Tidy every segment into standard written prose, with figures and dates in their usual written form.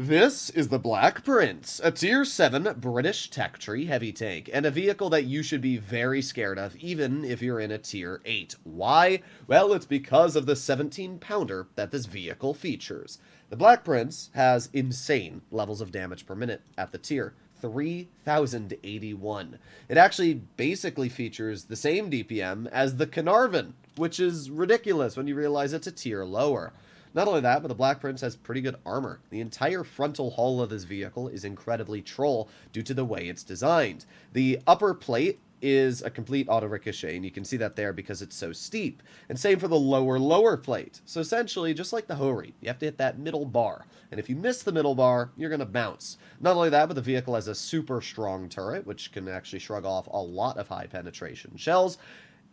This is the Black Prince, a Tier 7 British tech tree heavy tank, and a vehicle that you should be very scared of, even if you're in a Tier 8. Why? Well, it's because of the 17-pounder that this vehicle features. The Black Prince has insane levels of damage per minute at the tier. 3,081. It actually basically features the same DPM as the Carnarvon, which is ridiculous when you realize it's a tier lower. Not only that, but the Black Prince has pretty good armor. The entire frontal hull of this vehicle is incredibly troll due to the way it's designed. The upper plate is a complete auto ricochet, and you can see that there because it's so steep. And same for the lower plate. So essentially, just like the Hori, you have to hit that middle bar. And if you miss the middle bar, you're going to bounce. Not only that, but the vehicle has a super strong turret, which can actually shrug off a lot of high penetration shells.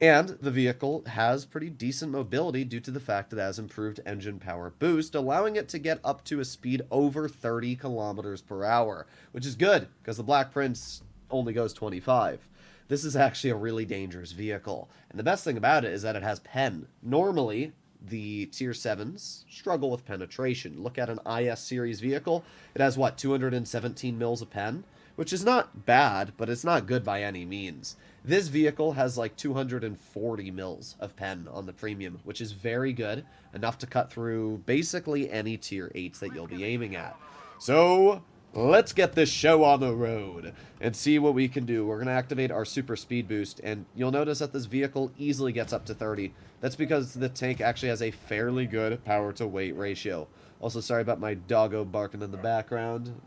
And the vehicle has pretty decent mobility due to the fact it has improved engine power boost, allowing it to get up to a speed over 30 kilometers per hour, which is good because the Black Prince only goes 25. This is actually a really dangerous vehicle. And the best thing about it is that it has pen. Normally, the tier 7s struggle with penetration. Look at an IS series vehicle. It has, what, 217 mils of pen? Which is not bad, but it's not good by any means. This vehicle has like 240 mils of pen on the premium, which is very good, enough to cut through basically any tier 8s that you'll be aiming at. So, let's get this show on the road and see what we can do. We're going to activate our super speed boost, and you'll notice that this vehicle easily gets up to 30. That's because the tank actually has a fairly good power to weight ratio. Also, sorry about my doggo barking in the background.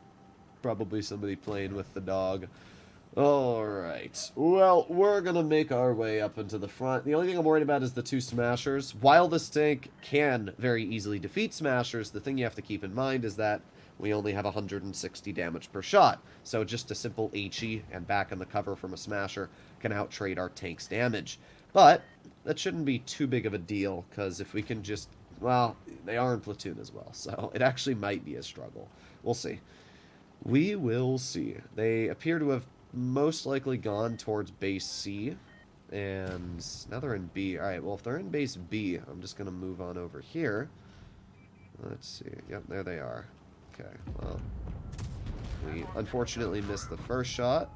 Probably somebody playing with the dog. Alright. Well, we're going to make our way up into the front. The only thing I'm worried about is the two Smashers. While this tank can very easily defeat Smashers, the thing you have to keep in mind is that we only have 160 damage per shot. So just a simple HE and back in the cover from a Smasher can outtrade our tank's damage. But that shouldn't be too big of a deal, because if we can just... Well, they are in platoon as well, so it actually might be a struggle. We'll see. We will see. They appear to have most likely gone towards base C, and now they're in B. Alright, well, if they're in base B, I'm just going to move on over here. Let's see. Yep, there they are. Okay, well, we unfortunately missed the first shot.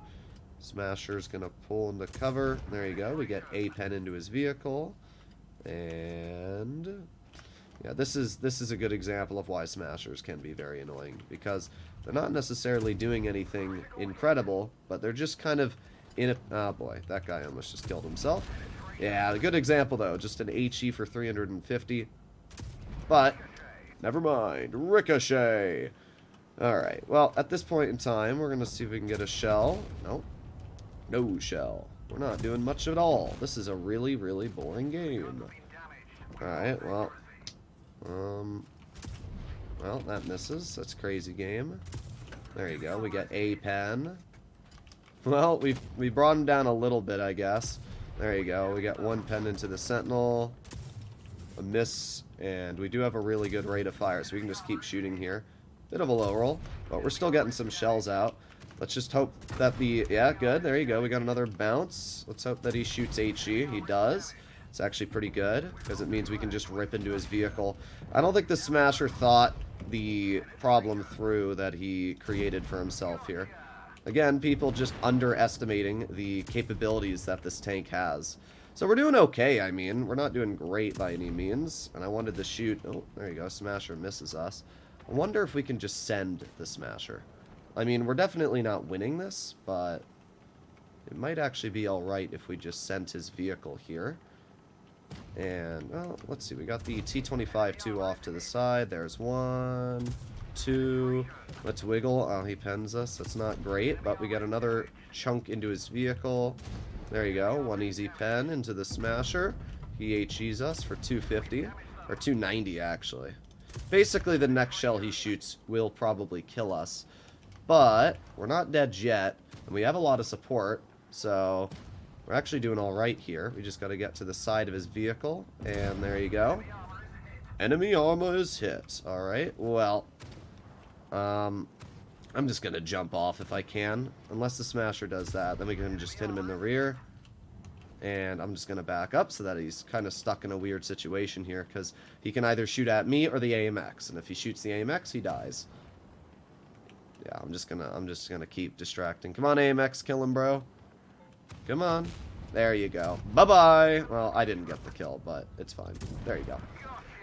Smasher's going to pull into cover. There you go. We get a pen into his vehicle, and... yeah, this is a good example of why Smashers can be very annoying, because they're not necessarily doing anything incredible, but they're just kind of in a... oh boy, that guy almost just killed himself. Yeah, a good example though, just an HE for 350. But, never mind, Ricochet! Alright, well, at this point in time, we're going to see if we can get a shell. Nope. No shell. We're not doing much at all. This is a really, really boring game. Alright, well... well, that misses. That's crazy game. There you go. We get a pen. Well, we brought him down a little bit, I guess. There you go. We got one pen into the Sentinel. A miss. And we do have a really good rate of fire, so we can just keep shooting here. Bit of a low roll, but we're still getting some shells out. Let's just hope that the... yeah, good. There you go. We got another bounce. Let's hope that he shoots HE. He does. It's actually pretty good, because it means we can just rip into his vehicle. I don't think the Smasher thought the problem through that he created for himself here. Again, people just underestimating the capabilities that this tank has. So we're doing okay, I mean. We're not doing great by any means. And I wanted to shoot... oh, there you go. Smasher misses us. I wonder if we can just send the Smasher. I mean, we're definitely not winning this, but it might actually be alright if we just sent his vehicle here. And, well, let's see. We got the T-25-2 off to the side. There's one, two. Let's wiggle. Oh, he pens us. That's not great, but we got another chunk into his vehicle. There you go. One easy pen into the Smasher. He HEs us for 250. Or 290, actually. Basically, the next shell he shoots will probably kill us. But we're not dead yet, and we have a lot of support, so... we're actually doing alright here. We just got to get to the side of his vehicle. And there you go. Enemy armor is hit. Alright, well. I'm just going to jump off if I can. Unless the Smasher does that. Then we can just hit him in the rear. And I'm just going to back up so that he's kind of stuck in a weird situation here. Because he can either shoot at me or the AMX. And if he shoots the AMX, he dies. Yeah, I'm just gonna keep distracting. Come on, AMX, kill him, bro. Come on. There you go. Bye-bye. Well, I didn't get the kill, but it's fine. There you go.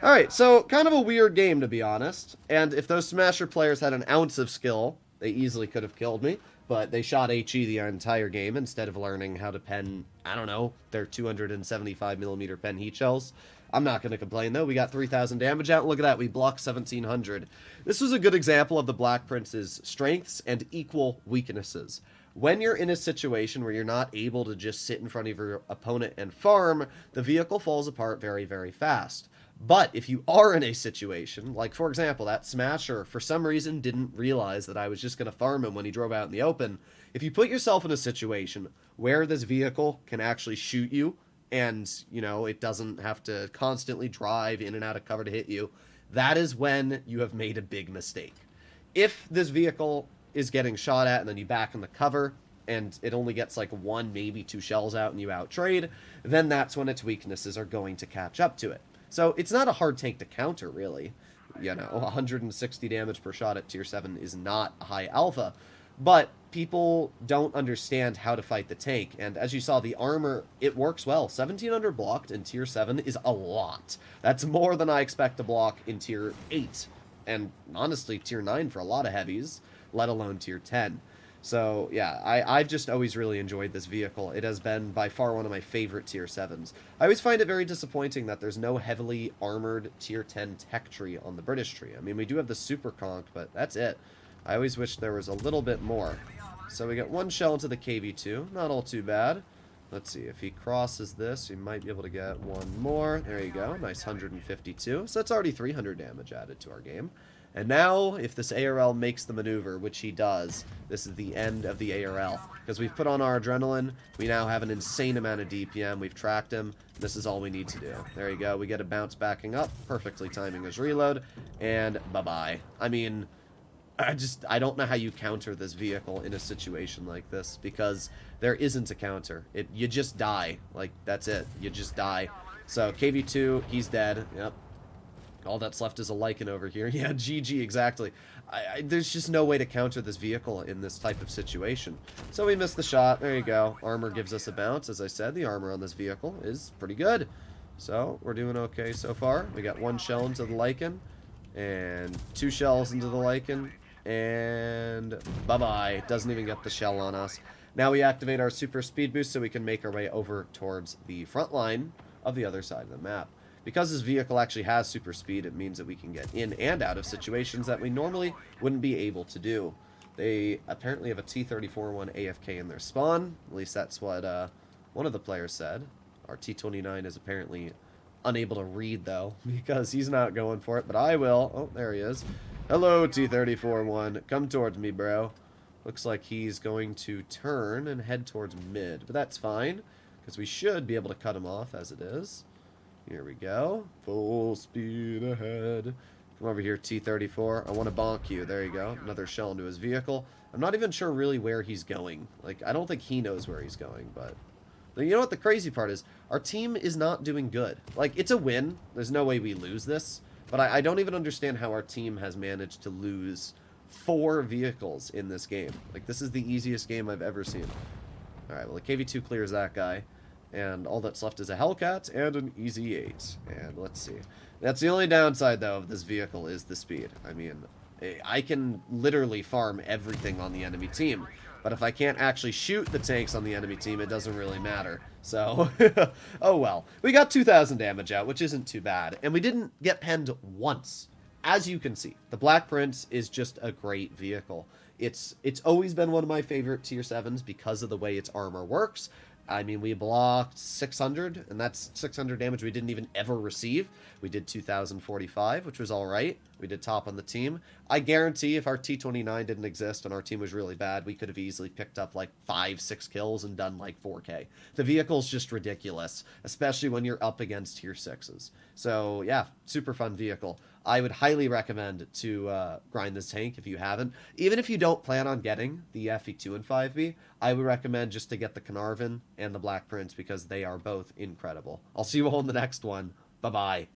Alright, so kind of a weird game, to be honest. And if those Smasher players had an ounce of skill, they easily could have killed me. But they shot HE the entire game instead of learning how to pen, I don't know, their 275mm pen heat shells. I'm not going to complain, though. We got 3,000 damage out. Look at that. We blocked 1,700. This was a good example of the Black Prince's strengths and equal weaknesses. When you're in a situation where you're not able to just sit in front of your opponent and farm, the vehicle falls apart very, very fast. But if you are in a situation, like for example, that Smasher for some reason didn't realize that I was just going to farm him when he drove out in the open, if you put yourself in a situation where this vehicle can actually shoot you and, you know, it doesn't have to constantly drive in and out of cover to hit you, that is when you have made a big mistake. If this vehicle is getting shot at and then you back in the cover and it only gets like 1, maybe 2 shells out and you outtrade, then that's when its weaknesses are going to catch up to it. So it's not a hard tank to counter, really. You know, 160 damage per shot at tier 7 is not a high alpha. But people don't understand how to fight the tank. And as you saw, the armor, it works well. 1,700 blocked in tier 7 is a lot. That's more than I expect to block in tier 8. And honestly, tier 9 for a lot of heavies, let alone tier 10. So, yeah, I've just always really enjoyed this vehicle. It has been by far one of my favorite tier 7s. I always find it very disappointing that there's no heavily armored tier 10 tech tree on the British tree. I mean, we do have the Super Conch, but that's it. I always wish there was a little bit more. So we got 1 shell into the KV-2. Not all too bad. Let's see, if he crosses this, we might be able to get 1 more. There you go, nice 152. So that's already 300 damage added to our game. And now, if this ARL makes the maneuver, which he does, this is the end of the ARL. Because we've put on our adrenaline, we now have an insane amount of DPM, we've tracked him, this is all we need to do. There you go, we get a bounce backing up, perfectly timing his reload, and bye-bye. I mean, I don't know how you counter this vehicle in a situation like this, because there isn't a counter. You just die. Like, that's it. You just die. So, KV-2, he's dead. Yep. All that's left is a Lycan over here. Yeah, GG, exactly. There's just no way to counter this vehicle in this type of situation. So we missed the shot. There you go. Armor gives us a bounce. As I said, the armor on this vehicle is pretty good. So we're doing okay so far. We got 1 shell into the Lycan, and 2 shells into the Lycan, and bye-bye. Doesn't even get the shell on us. Now we activate our super speed boost so we can make our way over towards the front line of the other side of the map. Because this vehicle actually has super speed, it means that we can get in and out of situations that we normally wouldn't be able to do. They apparently have a T-34-1 AFK in their spawn. At least that's what one of the players said. Our T-29 is apparently unable to read, though, because he's not going for it, but I will. Oh, there he is. Hello, T-34-1. Come towards me, bro. Looks like he's going to turn and head towards mid, but that's fine, because we should be able to cut him off as it is. Here we go. Full speed ahead. Come over here, T-34. I want to bonk you. There you go. Another shell into his vehicle. I'm not even sure really where he's going. Like, I don't think he knows where he's going, but... You know what the crazy part is? Our team is not doing good. Like, it's a win. There's no way we lose this. But I don't even understand how our team has managed to lose 4 vehicles in this game. Like, this is the easiest game I've ever seen. Alright, well, the KV-2 clears that guy. And all that's left is a Hellcat and an Easy 8. And let's see. That's the only downside, though, of this vehicle is the speed. I mean, I can literally farm everything on the enemy team. But if I can't actually shoot the tanks on the enemy team, it doesn't really matter. So, oh well. We got 2,000 damage out, which isn't too bad. And we didn't get penned once. As you can see, the Black Prince is just a great vehicle. It's always been one of my favorite tier 7s because of the way its armor works. I mean, we blocked 600, and that's 600 damage we didn't even ever receive. We did 2,045, which was alright. We did top on the team. I guarantee if our T-29 didn't exist and our team was really bad, we could have easily picked up like 5-6 kills and done like 4K. The vehicle's just ridiculous, especially when you're up against tier 6s. So, yeah, super fun vehicle. I would highly recommend to grind this tank if you haven't. Even if you don't plan on getting the FE2 and 5B, I would recommend just to get the Carnarvon and the Black Prince because they are both incredible. I'll see you all in the next one. Bye-bye.